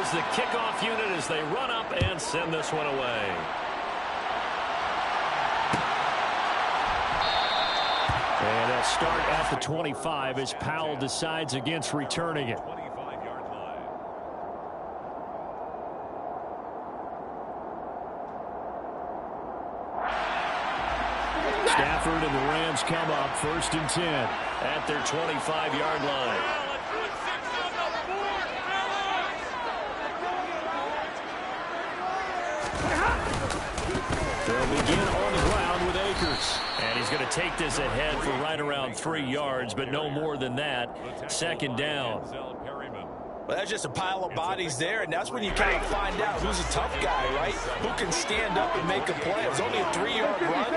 is the kickoff unit as they run up and send this one away. And they'll start at the 25 as Powell decides against returning it. Stafford and the Rams come up 1st and 10 at their 25-yard line. They'll begin on the ground with Akers. And he's going to take this ahead for right around 3 yards, but no more than that. 2nd down. Well, that's just a pile of bodies there, and that's when you kind of find out who's a tough guy, right? Who can stand up and make a play. It was only a 3-yard run,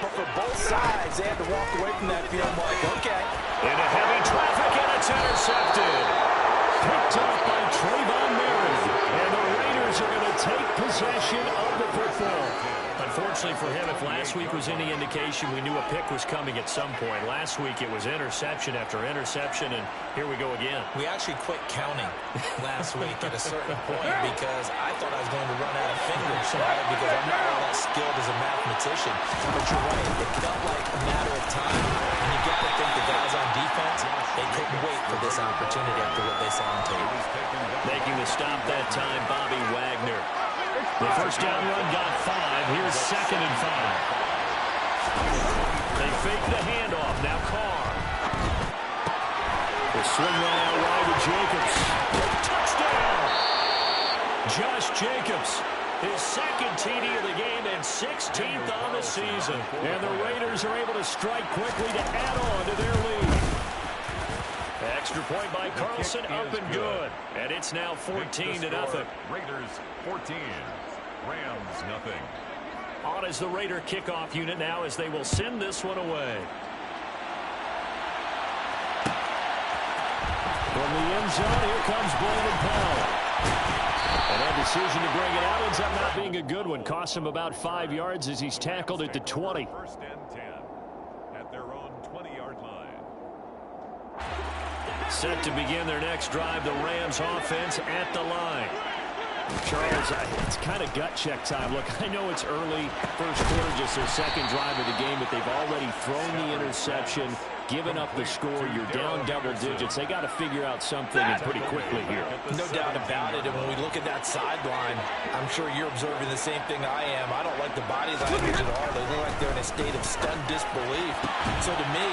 but for both sides, they had to walk away from that field like, okay. Into heavy traffic, and it's intercepted. Picked up by Trayvon Merritt, and the Raiders are going to take possession of the football. Unfortunately for him, if last week was any indication, we knew a pick was coming at some point. Last week it was interception after interception, and here we go again. We actually quit counting last week at a certain point because I thought I was going to run out of fingers, right? Because I'm not all that skilled as a mathematician. But you're right, it felt like a matter of time. And you got to think the guys on defense, they couldn't wait for this opportunity after what they saw on tape. Making the stop that time, Bobby Wagner. The first down run got 5. Here's 2nd and 5. They fake the handoff. Now Carr. The swing run out wide to Jacobs. Touchdown! Josh Jacobs. His 2nd TD of the game and 16th on the season. And the Raiders are able to strike quickly to add on to their lead. Extra point by Carlson, up and good. And it's now 14-0. Raiders 14, Rams nothing. On is the Raider kickoff unit now as they will send this one away. From the end zone, here comes Brandon Powell. And that decision to bring it out ends up not being a good one. Costs him about 5 yards as he's tackled at the 20. 1st and 10 at their own 20-yard line. Set to begin their next drive, the Rams offense at the line. Charles, it's kind of gut check time. Look, I know it's early, first quarter, just their 2nd drive of the game, but they've already thrown the interception, given up the score. You're down double digits. They got to figure out something and pretty quickly here. No doubt about it. And when we look at that sideline, I'm sure you're observing the same thing I am. I don't like the body language at all. They look like they're in a state of stunned disbelief. So to me,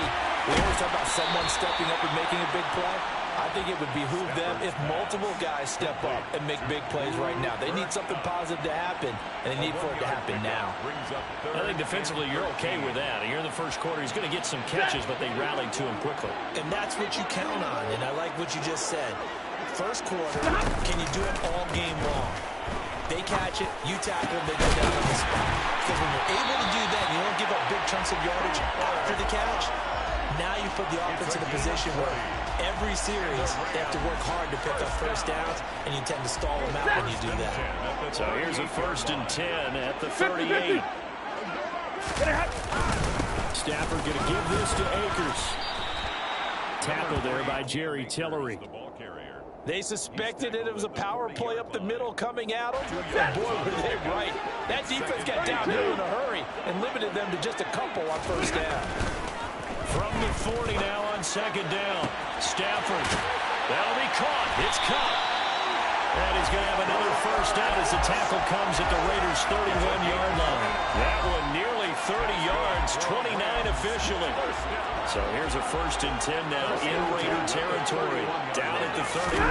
we always talk about someone stepping up and making a big play. I think it would behoove them if multiple guys step up and make big plays right now. They need something positive to happen, and they need for it to happen now. I think defensively you're okay with that. You're in the first quarter. He's going to get some catches, but they rallied to him quickly. And that's what you count on, and I like what you just said. First quarter, can you do it all game long? They catch it, you tackle them, they go down on the spot. Because when you're able to do that, you don't give up big chunks of yardage after the catch. Now you put the offense in a position where every series they have to work hard to pick up first downs, and you tend to stall them out when you do that. So here's a 1st and 10 at the 38. Stafford going to give this to Akers. Tackle there by Jerry Tillery. They suspected it was a power play up the middle coming at them. And boy, were they right. That defense got downhill in a hurry and limited them to just a couple on first down. From the 40 now on 2nd down. Stafford. That'll be caught. It's caught. And he's going to have another first down as the tackle comes at the Raiders' 31-yard line. That one nearly 30 yards, 29 officially. So here's a 1st and 10 now in Raider territory. Down at the 31.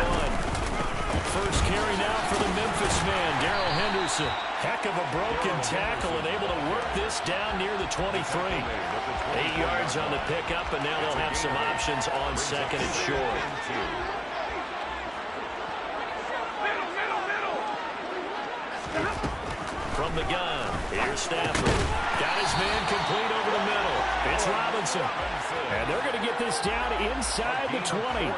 First carry now for the Memphis man, Darrell Henderson. Heck of a broken tackle and able to work this down near the 23. 8 yards on the pickup, and now they'll have some options on 2nd and short. From the gun, here's Stafford. Got his man complete over the middle. It's Robinson. And they're going to get this down inside the 20.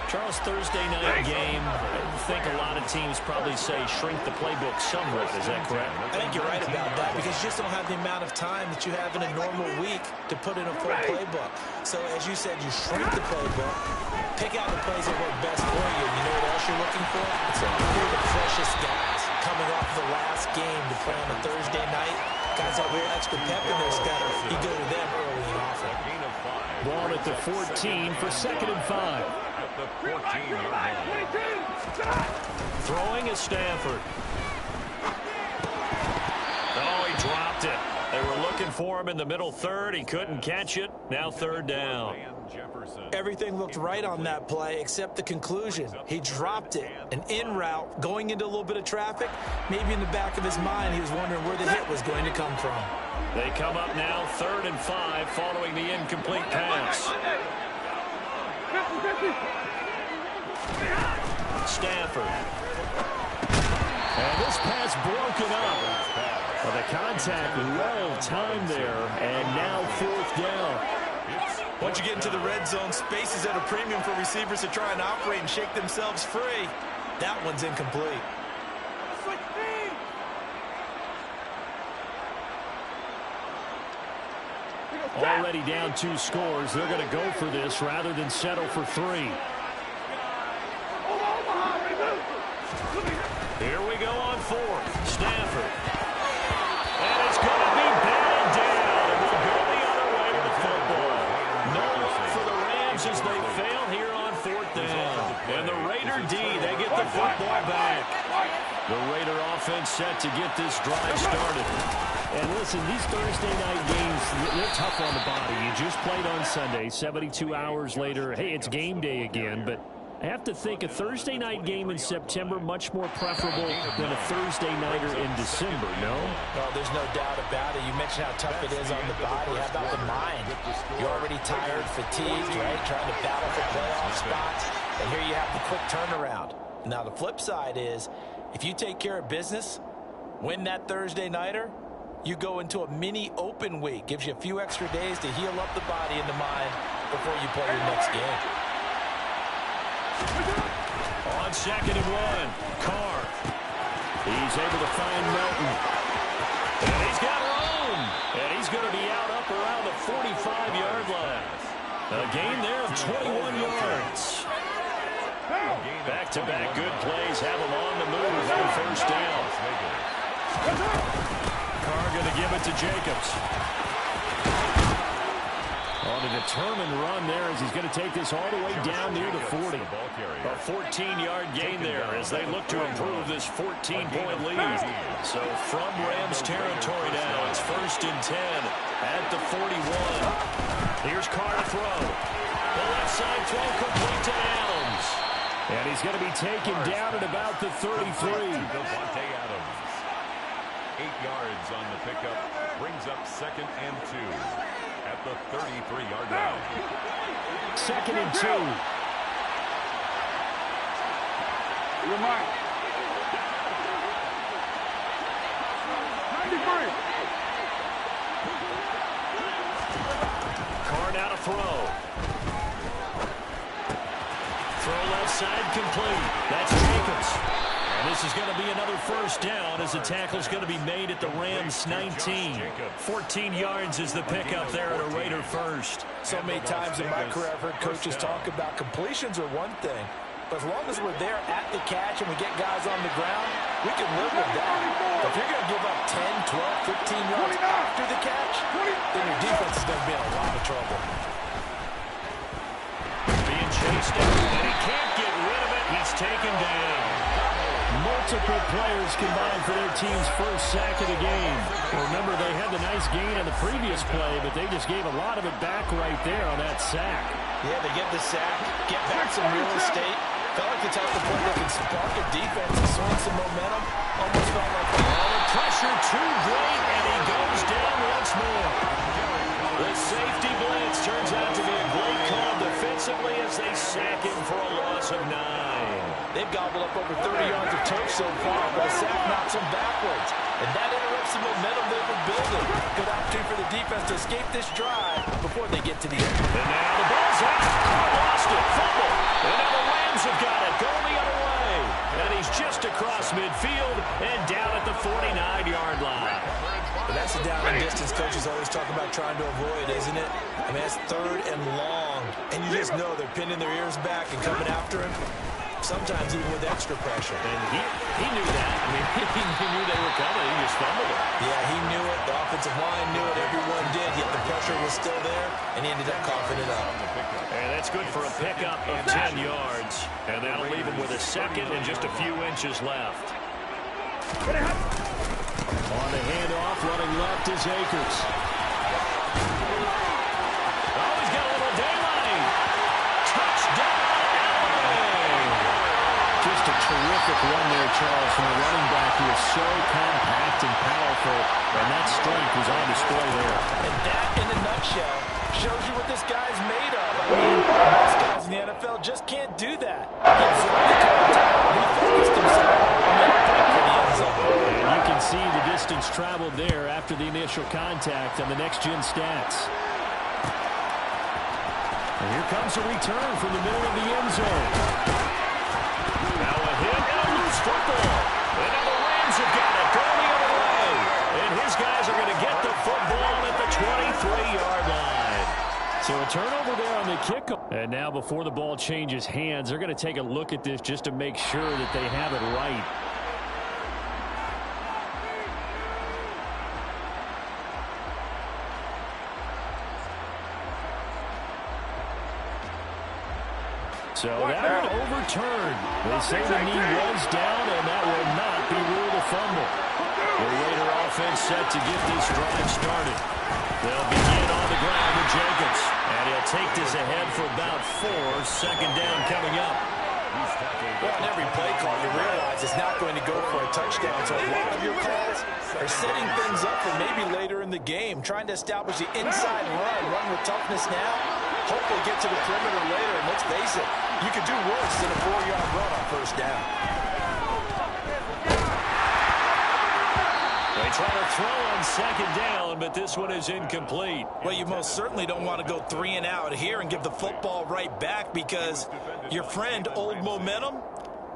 Charles, Thursday night game, I think a lot of teams probably say shrink the playbook somewhat. Is that correct? I think you're right about that because you just don't have the amount of time that you have in a normal week to put in a full playbook. So, as you said, you shrink the playbook, pick out the plays that work best for you. And you know what else you're looking for? It's clear the precious guys coming off the last game to play on a Thursday night. Guys have a little extra pep in their step. You go to them early and often. Ball at the 14 for 2nd and 5. At the 14-yard line. Throwing is Stafford. Oh, he dropped it. They were looking for him in the middle third. He couldn't catch it. Now 3rd down. Everything looked right on that play except the conclusion. He dropped it. An in route going into a little bit of traffic. Maybe in the back of his mind he was wondering where the hit was going to come from. They come up now 3rd and 5 following the incomplete pass. Stafford. And this pass broken up. Well, the contact well timed there, and now 4th down. Once you get into the red zone, space is at a premium for receivers to try and operate and shake themselves free. That one's incomplete. Already down 2 scores. They're going to go for this rather than settle for 3. Here we go on 4th. Stafford. And it's going to be batted down. And we'll go the other way with the football. No look for the Rams as they fail here on 4th down. And the Raider D, they get the football back. The Raider offense set to get this drive started. And listen, these Thursday night games, they're tough on the body. You just played on Sunday, 72 hours later. Hey, it's game day again, but I have to think a Thursday night game in September much more preferable than a Thursday nighter in December, no? Well, there's no doubt about it. You mentioned how tough it is on the body. How about the mind? You're already tired, fatigued, right? Trying to battle for playoff spots. And here you have the quick turnaround. Now, the flip side is, if you take care of business, win that Thursday nighter, you go into a mini open week. Gives you a few extra days to heal up the body and the mind before you play your next game. On 2nd and 1, Carr. He's able to find Melton. And he's got room. And he's going to be out up around the 45-yard line. A gain there of 21 yards. Back-to-back good plays have him on the move on 1st down. Carr going to give it to Jacobs. On a determined run there as he's going to take this all the way down near the 40. A 14-yard gain there as they look to improve this 14-point lead. So from Rams territory now, it's 1st and 10 at the 41. Here's Carr to throw. The left side throw complete to Adams. And he's going to be taken down at about the 33. 8 yards on the pickup, brings up 2nd and 2 at the 33-yard line. 2nd and 2. You're mine. 93. Carr now to throw. Throw left side complete. That's Jacobs. And this is going to be another 1st down as the tackle's going to be made at the Rams 19. 14 yards is the pickup there at a Raider 1st. So many times in my career I've heard coaches talk about completions are one thing, but as long as we're there at the catch and we get guys on the ground, we can live with that. But if you're going to give up 10, 12, 15 yards after the catch, then your defense is going to be in a lot of trouble. Being chased down, and he can't get rid of it. He's taken down. Multiple players combined for their team's 1st sack of the game. Remember, they had the nice gain on the previous play, but they just gave a lot of it back right there on that sack. Yeah, they get the sack, get back some real estate. Felt like the type of play that could spark a defense and swing some momentum. Almost felt like the pressure too great, and he goes down once more. The safety blitz turns out to be a great call defensively as they sack him for a loss of 9. They've gobbled up over 30 yards of turf so far, but a sack knocks them backwards. And that interrupts the momentum they were building. Good opportunity for the defense to escape this drive before they get to the end. And now the ball's out. Lost it. Fumble. And now the Rams have got it. Going the other way. And he's just across midfield and down at the 49-yard line. But that's the down and distance coaches always talk about trying to avoid, isn't it? I mean, that's 3rd and long, and you just know they're pinning their ears back and coming after him, sometimes even with extra pressure. And he knew that. I mean, he knew they were coming. He just fumbled it. Yeah, he knew it. The offensive line knew it. Everyone did, yet the pressure was still there, and he ended up coughing it up. And that's good for a pickup of 10 yards. And that'll leave him with a second and just a few inches left. On the handoff, running left is Akers. Oh, he's got a little daylight. Touchdown, LA! Just a terrific run there, Charles, from the running back who is so compact and powerful, and that strength was on display there. And that, in a nutshell, shows you what this guy's made of. I mean, most guys in the NFL just can't do that. He absorbed the contact, refocused himself, and made a break for the end zone. And you can see the distance traveled there after the initial contact on the next-gen stats. And here comes a return from the middle of the end zone. Now a hit and a loose football. And now the Rams have got it going the other way. And his guys are going to get the football at the 23-yard line. So a turnover there on the kickoff. And now before the ball changes hands, they're going to take a look at this just to make sure that they have it right. So that one overturned. They say the knee was down, and that will not be ruled a fumble. The Raider offense set to get this drive started. They'll begin on the ground with Jacobs. And he'll take this ahead for about 4. Second down coming up. Well, on every play call, you realize it's not going to go for a touchdown. So a lot of your calls are setting things up for maybe later in the game, trying to establish the inside run with toughness now, hopefully get to the perimeter later. And let's face it, you could do worse than a 4-yard run on first down. They try to throw on second down, but this one is incomplete. Well, you most certainly don't want to go 3 and out here and give the football right back, because your friend, Old Momentum,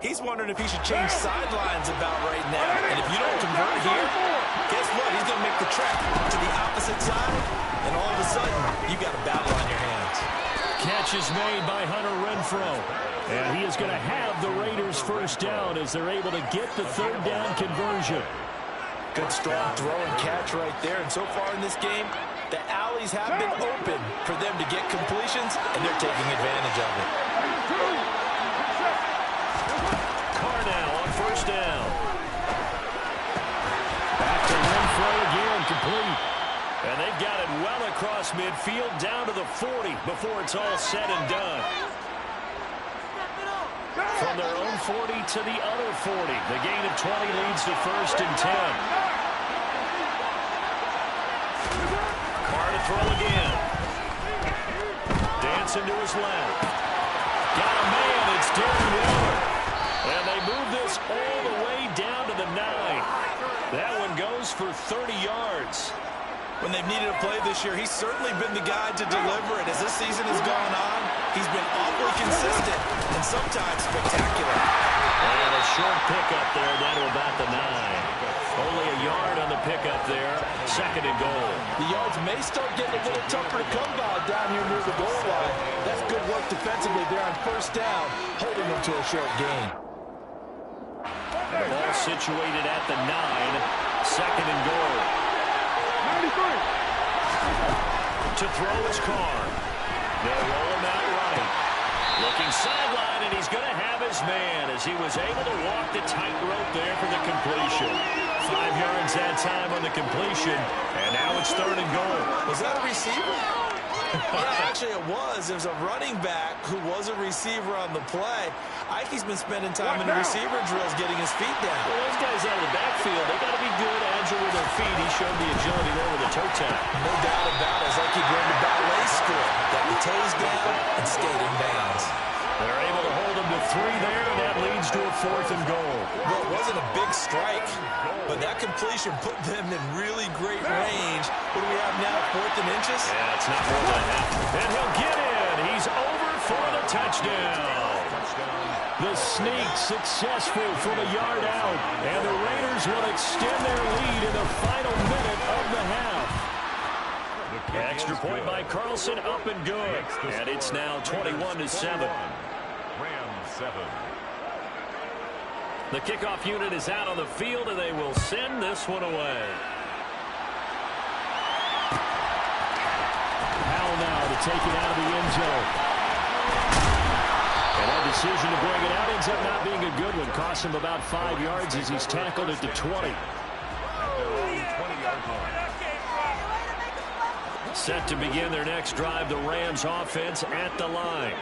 he's wondering if he should change sidelines about right now. And if you don't convert here, guess what? He's going to make the trek to the opposite side, and all of a sudden, you got a battle on your hands. Catch is made by Hunter Renfrow. And he is going to have the Raiders first down as they're able to get the third down conversion. Good strong throw and catch right there. And so far in this game, the alleys have been open for them to get completions, and they're taking advantage of it. Carr now on first down. Back to Renfrow again, complete. And they've got it well across midfield down to the 40 before it's all said and done. From their own 40 to the other 40. The gain of 20 leads to first and 10. Carr to throw again. Dancing to his left. Got a man. It's Darren Waller. And they move this all the way down to the 9. That one goes for 30 yards. When they've needed a play this year, he's certainly been the guy to deliver it. As this season has gone on, he's been awfully consistent and sometimes spectacular. And a short pickup there down to about the 9. Only a yard on the pickup there. Second and goal. The yards may start getting a little tougher to come by down here near the goal line. That's good work defensively there on first down, holding them to a short gain. And the ball situated at the 9. Second and goal. To throw his Carr. They'll roll him out right. Looking sideline, and he's going to have his man as he was able to walk the tightrope there for the completion. 5 yards that time on the completion, and now it's third and goal. Was that a receiver? Yeah, actually it was. It was a running back who was a receiver on the play. Ikey's been spending time in the receiver drills getting his feet down. Well, those guys out of the backfield, they got to be good, agile with their feet. He showed the agility there with a toe tap. No doubt about it. It's like he learned the ballet school. Got the toes down and stayed in bounds. They're able to hold him to 3 there, and that leads to a fourth and goal. Well, it wasn't a big strike, but that completion put them in really great range. What do we have now, 4th and inches? Yeah, it's not more than a half. And he'll get in. He's over for the touchdown. The sneak successful from a yard out, and the Raiders will extend their lead in the final minute of the half. The Extra point by Carlson, up and good. And it's now 21-7. Rams 7. The kickoff unit is out on the field, and they will send this one away. Powell now to take it out of the end zone. And that decision to bring it out ends up not being a good one. Cost him about 5 yards as he's tackled at the 20. Set to begin their next drive, the Rams offense at the line.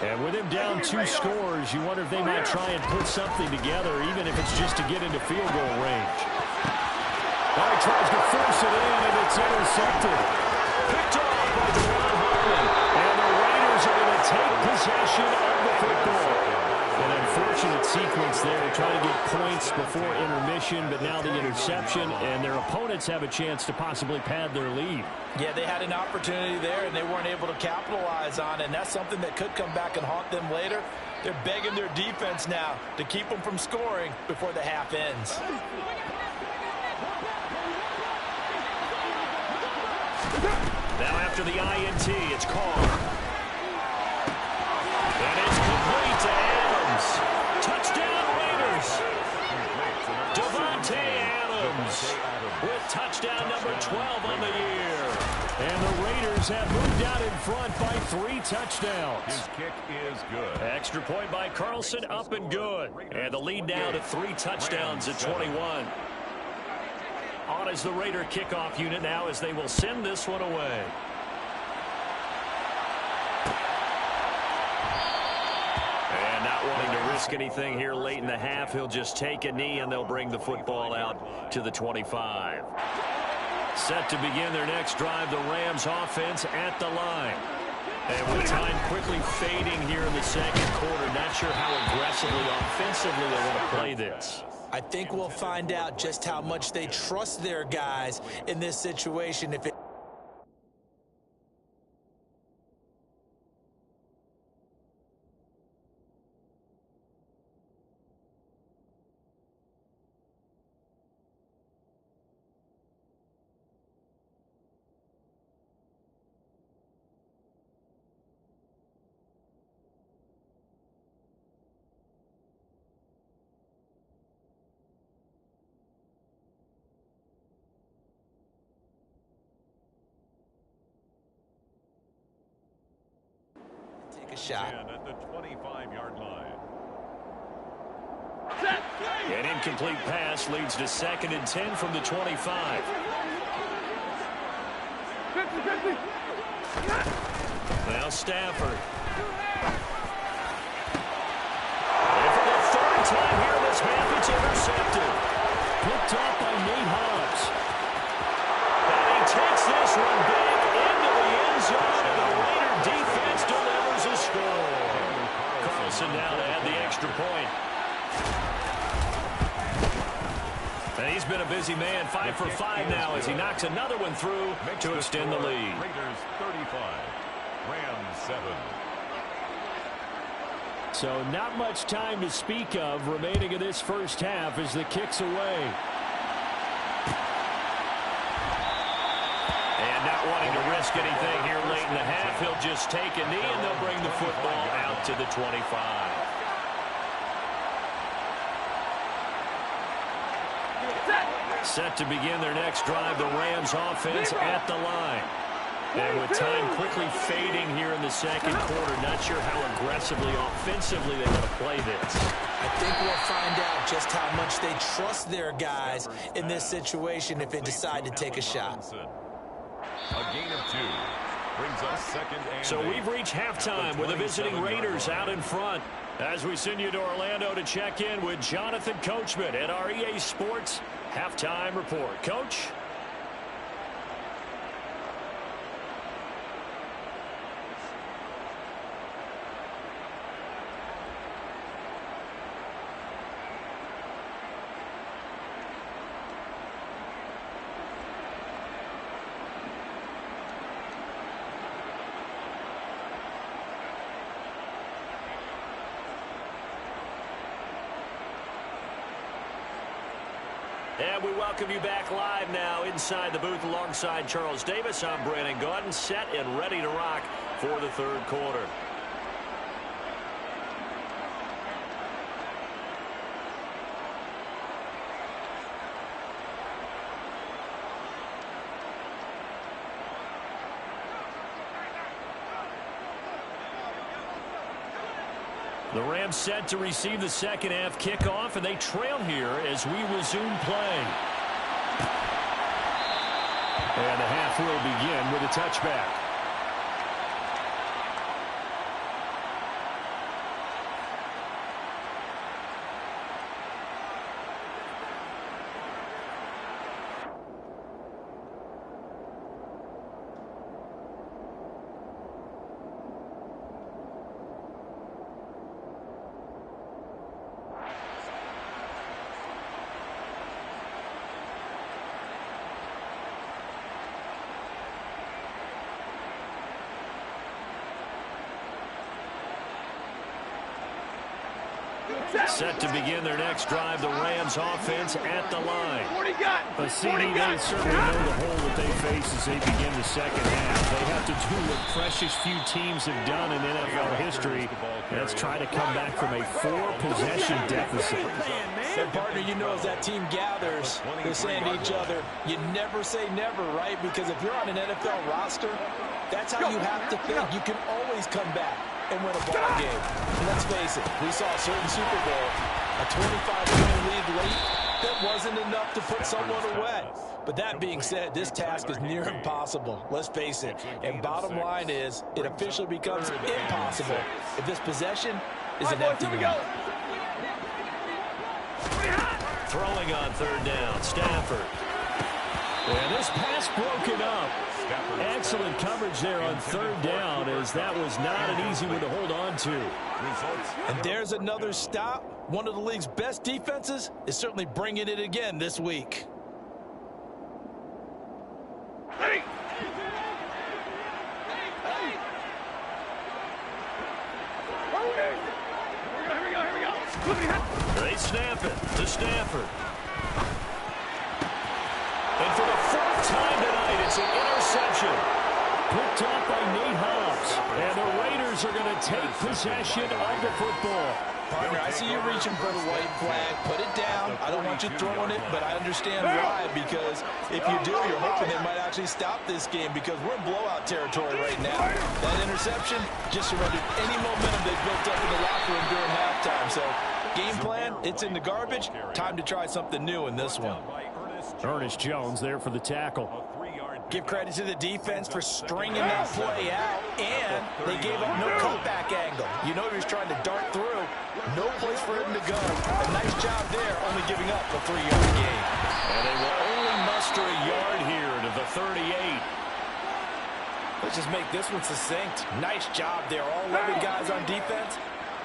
And with him down 2 scores, you wonder if they might try and put something together, even if it's just to get into field goal range. Now he tries to force it in, and it's intercepted. Picked off by Devon Harmon. And the Raiders are going to take possession of the football. An unfortunate sequence there, trying to get points before intermission, but now the interception, and their opponents have a chance to possibly pad their lead. Yeah, they had an opportunity there, and they weren't able to capitalize on it, and that's something that could come back and haunt them later. They're begging their defense now to keep them from scoring before the half ends. Now after the INT, it's Carr. And it's complete to Adams. Touchdown Raiders. Davante Adams with touchdown number 12 on the year. And the Raiders have moved out in front by 3 touchdowns. His kick is good. Extra point by Carlson, up and good. And the lead now to 3 touchdowns at 21. On is the Raider kickoff unit now as they will send this one away. And not wanting to risk anything here late in the half, he'll just take a knee and they'll bring the football out to the 25. Set to begin their next drive, the Rams offense at the line. And with time quickly fading here in the second quarter, not sure how aggressively, offensively they want to play this. I think we'll find out just how much they trust their guys in this situation. If it take a shot. At the 25-yard line. An incomplete pass leads to 2nd and 10 from the 25. Now Stafford. And for the 3rd time here in this half, it's intercepted. Picked off by Nate Hobbs. And he takes this one back into the end zone, and the Raider defense delivers a score. Carlson now to add the extra point. And he's been a busy man, 5 for 5 now as he knocks another one through to extend the lead. Raiders 35, Rams 7. So not much time to speak of remaining in this first half as the kick's away. And not wanting to risk anything here late in the half, he'll just take a knee and they'll bring the football out to the 25. Set to begin their next drive, the Rams offense at the line. And with time quickly fading here in the second quarter, not sure how aggressively, offensively they want to play this. I think we'll find out just how much they trust their guys in this situation if they decide to take a shot. A gain of 2 brings us 2nd and So 8. we've reached halftime with the visiting Raiders out in front. As we send you to Orlando to check in with Jonathan Coachman at our EA Sports Halftime Report. Coach? And we welcome you back live now inside the booth alongside Charles Davis. I'm Brandon Gaudin, set and ready to rock for the third quarter. The Rams set to receive the second half kickoff, and they trail here as we resume play. And the half will begin with a touchback. Set to begin their next drive, the Rams offense at the line. But CD, they certainly know the hole that they face as they begin the second half. They have to do what precious few teams have done in NFL history. That's try to come back from a 4-possession deficit. And partner, you know, as that team gathers, they're saying to each other, you never say never, right? Because if you're on an NFL roster, that's how you have to think. You can always come back and win a ball game. And let's face it, we saw a certain Super Bowl, a 25-point lead late, that wasn't enough to put someone away. But that being said, this task is near impossible. Let's face it. And bottom line is, it officially becomes impossible if this possession is an empty one. Throwing on third down, Stafford. And this pass broken up. Excellent coverage there on third down, as that was not an easy one to hold on to. And there's another stop. One of the league's best defenses is certainly bringing it again this week. Hey. Here we go. They snap it to Stafford. And for the fourth time tonight, it's an interception. Picked up by Nate Hobbs. And the Raiders are going to take possession of the football. Partner, I see you reaching for the white flag. Put it down. I don't want you throwing it, but I understand why. Because if you do, you're hoping they might actually stop this game, because we're in blowout territory right now. That interception just surrendered any momentum they built up in the locker room during halftime. So game plan, it's in the garbage. Time to try something new in this one. Ernest Jones there for the tackle. Give credit to the defense for stringing that play out, and they gave up no cutback angle. You know he was trying to dart through. No place for him to go. A nice job there, only giving up a 3-yard gain. And they will only muster a yard here to the 38. Let's just make this one succinct. Nice job there. All 11 guys on defense,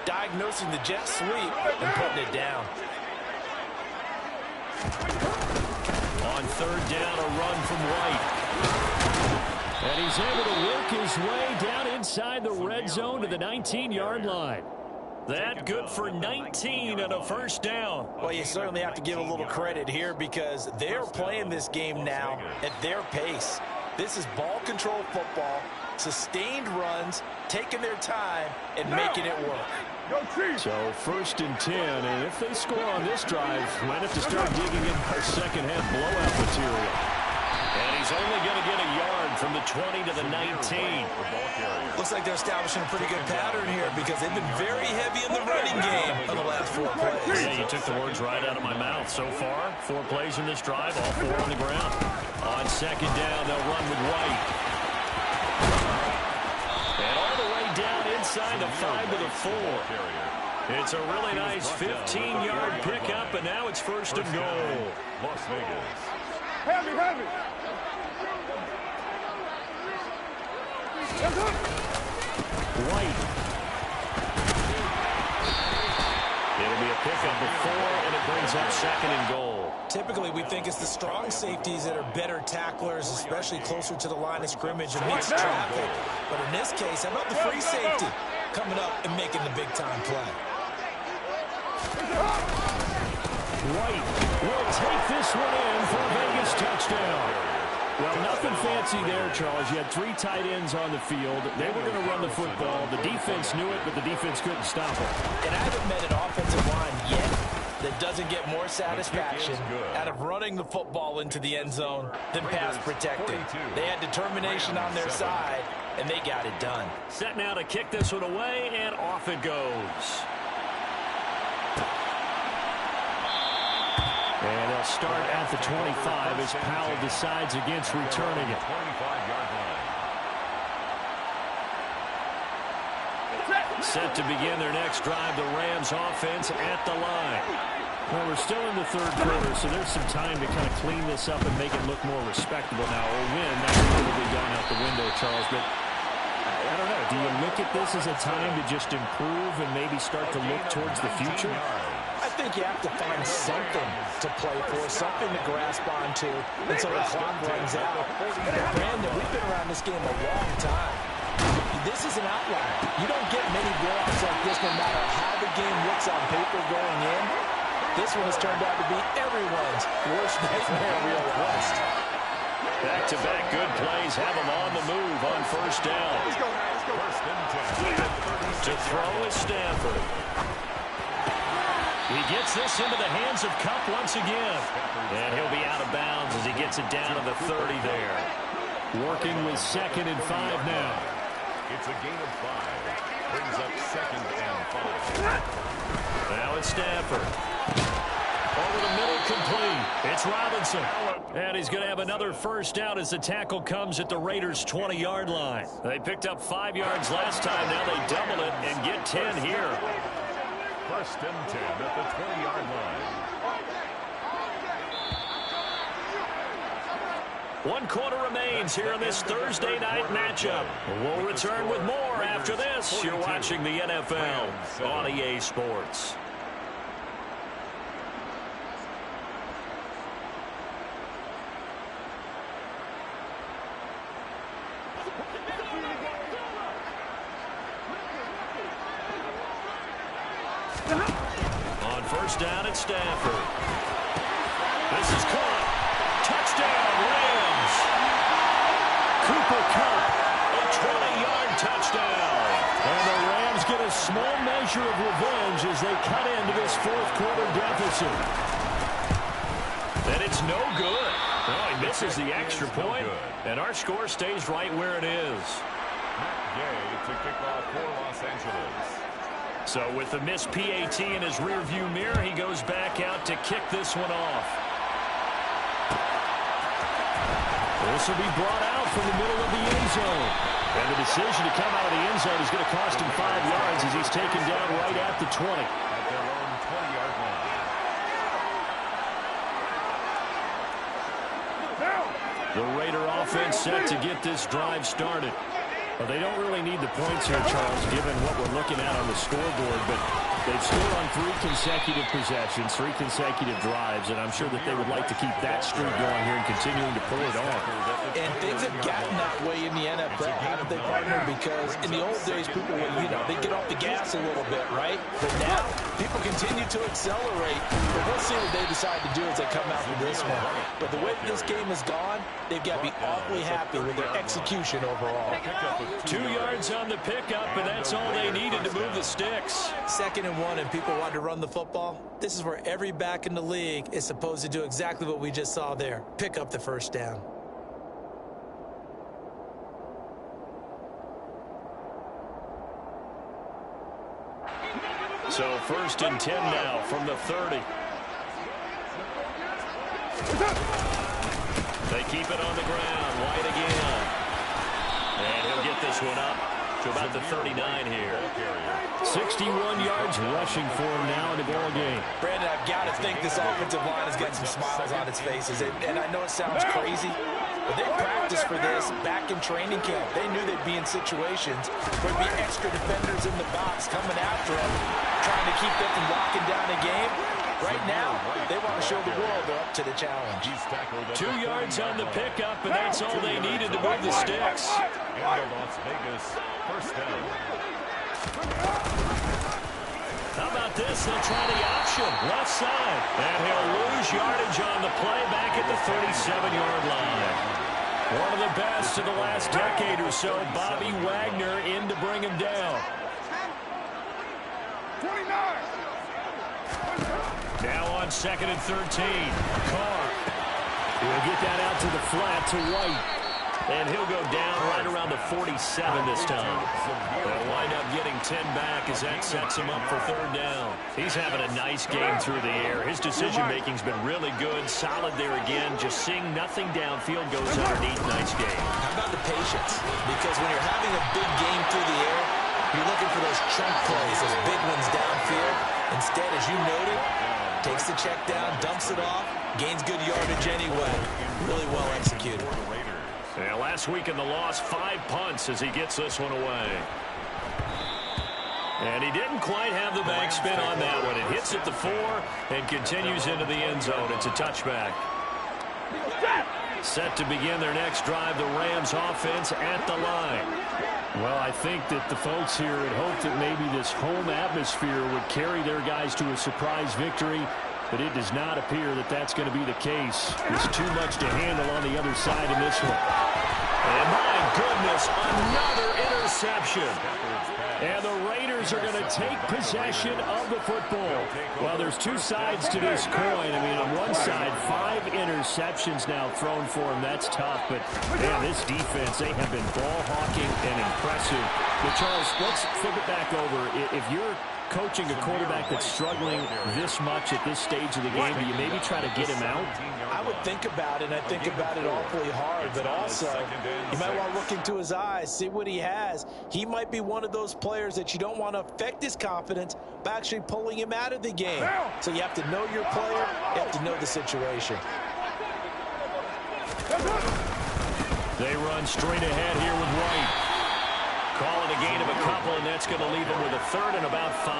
diagnosing the jet sweep and putting it down. On third down, a run from White. And he's able to work his way down inside the red zone to the 19-yard line. That good for 19 and a first down. Well, you certainly have to give a little credit here, because they're playing this game now at their pace. This is ball control football, sustained runs, taking their time, and making it work. So first and 10, and if they score on this drive, might have to start digging in our second half blowout material. And he's only going to get a yard from the 20 to the 19. Looks like they're establishing a pretty good pattern here, because they've been very heavy in the running game in the last 4 plays. Yeah, you took the words right out of my mouth. So far, 4 plays in this drive, all 4 on the ground. On second down, they'll run with White. And all the way down inside the 5 to the 4. It's a really nice 15-yard pickup, and now it's first and goal. Las Vegas. Heavy. White. It'll be a pickup of 4, and it brings up second and goal. Typically, we think it's the strong safeties that are better tacklers, especially closer to the line of scrimmage amidst traffic. But in this case, how about the free safety coming up and making the big-time play? White will take this one in for a Vegas touchdown. Well, nothing fancy there, Charles. You had 3 tight ends on the field. They were going to run the football. The defense knew it, but the defense couldn't stop it. And I haven't met an offensive line yet that doesn't get more satisfaction out of running the football into the end zone than pass protecting. They had determination on their side, and they got it done. Set now to kick this one away, and off it goes. And they'll start at the 25 as Powell decides against returning it. 25-yard line. Set to begin their next drive, the Rams offense at the line. Well, we're still in the third quarter, so there's some time to kind of clean this up and make it look more respectable now. Or win, that's probably gone out the window, Charles. But I don't know. Do you look at this as a time to just improve and maybe start to look towards the future? I think you have to find something to play for, something to grasp onto until the clock runs out. Brandon, we've been around this game a long time. This is an outlier. You don't get many blowouts like this no matter how the game looks on paper going in. This one has turned out to be everyone's worst nightmare realized. Back-to-back good plays have them on the move on first down. First and 10. To throw is Stafford. He gets this into the hands of Kupp once again. And he'll be out of bounds as he gets it down to the 30 there. Working with 2nd and 5 now. It's a gain of 5. Brings up 2nd and 5. Now it's Stafford. Over the middle, complete. It's Robinson. And he's going to have another first down as the tackle comes at the Raiders' 20-yard line. They picked up 5 yards last time. Now they double it and get 10 here. First and 10 at the 20-yard line. 1 quarter remains here in this Thursday night matchup. We'll return with more after this. You're watching the NFL on EA Sports. On first down, it's Stafford. This is caught. Touchdown, Rams. Cooper Kupp, a 20-yard touchdown. And the Rams get a small measure of revenge as they cut into this fourth quarter deficit. And it's no good. Oh, he misses the extra point, and our score stays right where it is. Matt Gay to kick off for Los Angeles. So with the missed PAT in his rearview mirror, he goes back out to kick this one off. This will be brought out from the middle of the end zone. And the decision to come out of the end zone is going to cost him 5 yards as he's taken down right at the 20. At their own 20-yard line. The Raider offense set to get this drive started. Well, they don't really need the points here, Charles, given what we're looking at on the scoreboard, but they've scored on 3 consecutive possessions, 3 consecutive drives, and I'm sure that they would like to keep that streak going here and continuing to pull it on. And things have gotten that way in the NFL, haven't they, partner? Because in the old days, people would, they get off the gas a little bit, right? But now, people continue to accelerate. But we'll see what they decide to do as they come out with this one. But the way this game has gone, they've got to be awfully happy with their execution overall. 2 yards on the pickup, and that's all they needed to move the sticks. 2nd and 1, and people want to run the football. This is where every back in the league is supposed to do exactly what we just saw there. Pick up the first down. So 1st and 10 now from the 30. They keep it on the ground. White again. And he'll get this one up to about the 39 here. 61 yards rushing for him now in the ball game. Brandon, I've got to think this offensive line has got some smiles on its faces. And I know it sounds crazy, but they practiced for this back in training camp. They knew they'd be in situations where there'd be extra defenders in the box coming after them, trying to keep them from locking down the game. Right now, they want to show the world they're up to the challenge. 2 yards on the pickup, and that's all they needed to move the sticks. In the Las Vegas first down. How about this. They'll try the option. Left side. And he'll lose yardage on the play back at the 37-yard line. One of the best in the last decade or so. Bobby Wagner in to bring him down. 29. Now on 2nd and 13. Carr. He'll get that out to the flat to White. And he'll go down right around the 47 this time. They'll wind up getting 10 back as that sets him up for 3rd down. He's having a nice game through the air. His decision-making's been really good. Solid there again. Just seeing nothing downfield goes underneath. Nice game. How about the patience? Because when you're having a big game through the air, you're looking for those chunk plays, those big ones downfield. Instead, as you noted, takes the check down, dumps it off, gains good yardage anyway. Really well executed. Yeah, last week in the loss, 5 punts as he gets this one away. And he didn't quite have the back spin on that one. It hits at the 4 and continues into the end zone. It's a touchback. Set to begin their next drive, the Rams offense at the line. Well, I think that the folks here had hoped that maybe this home atmosphere would carry their guys to a surprise victory, but it does not appear that that's going to be the case. There's too much to handle on the other side in this one. And my goodness, another interception. And the Raiders are going to take possession of the football. Well, there's two sides to this coin. I mean, on one side, 5 interceptions now thrown for him. That's tough. But, man, this defense, they have been ball hawking and impressive. But, Charles, let's flip it back over. If you're coaching a quarterback that's struggling this much at this stage of the game, do you maybe try to get him out? I would think about it, and I think about it awfully hard, but also you might want to look into his eyes, see what he has. He might be one of those players that you don't want to affect his confidence by actually pulling him out of the game. So you have to know your player, you have to know the situation. They run straight ahead here with White. Call it a gain of a couple, and that's going to leave him with a 3rd and about 5.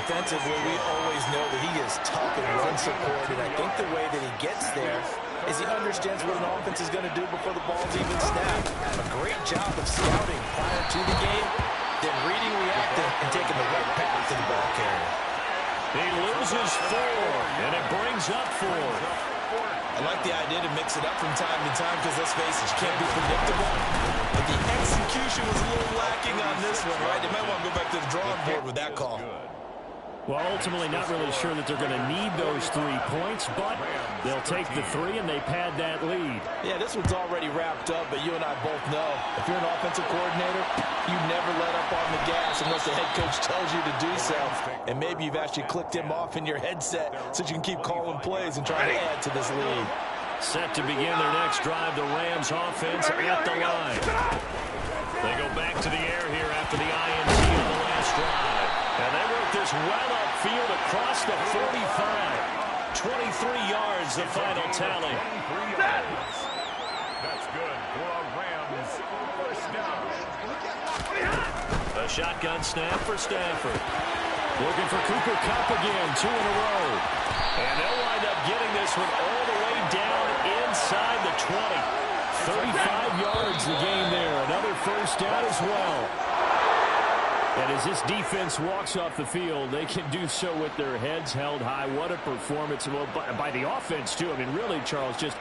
Defensively, we always know that he is tough and run support, and I think the way that he gets there is he understands what an offense is going to do before the ball's even snapped. A great job of scouting prior to the game, then reading, reacting, and taking the right path to the ball carrier. He loses 4, and it brings up 4. I like the idea to mix it up from time to time because, let's face it, you can't be predictable. But the execution was a little lacking on this one, right? They might want to go back to the drawing board with that call. Well, ultimately not really sure that they're going to need those 3 points, but they'll take the 3 and they pad that lead. Yeah, this one's already wrapped up, but you and I both know if you're an offensive coordinator, you never let up on the gas unless the head coach tells you to do so. And maybe you've actually clicked him off in your headset so you can keep calling plays and trying to add to this lead. Set to begin their next drive, the Rams offense at the line. They go back to the air here after the INT on the last drive. And they work this well upfield across the 45. 23 yards, the final tally. That's good for a Rams first down. A shotgun snap for Stafford. Looking for Cooper Kupp again, 2 in a row. And they'll wind up getting this one all the way down inside the 20. 35 yards the game there. Another first down as well. And as this defense walks off the field, they can do so with their heads held high. What a performance by the offense, too. I mean, really, Charles, just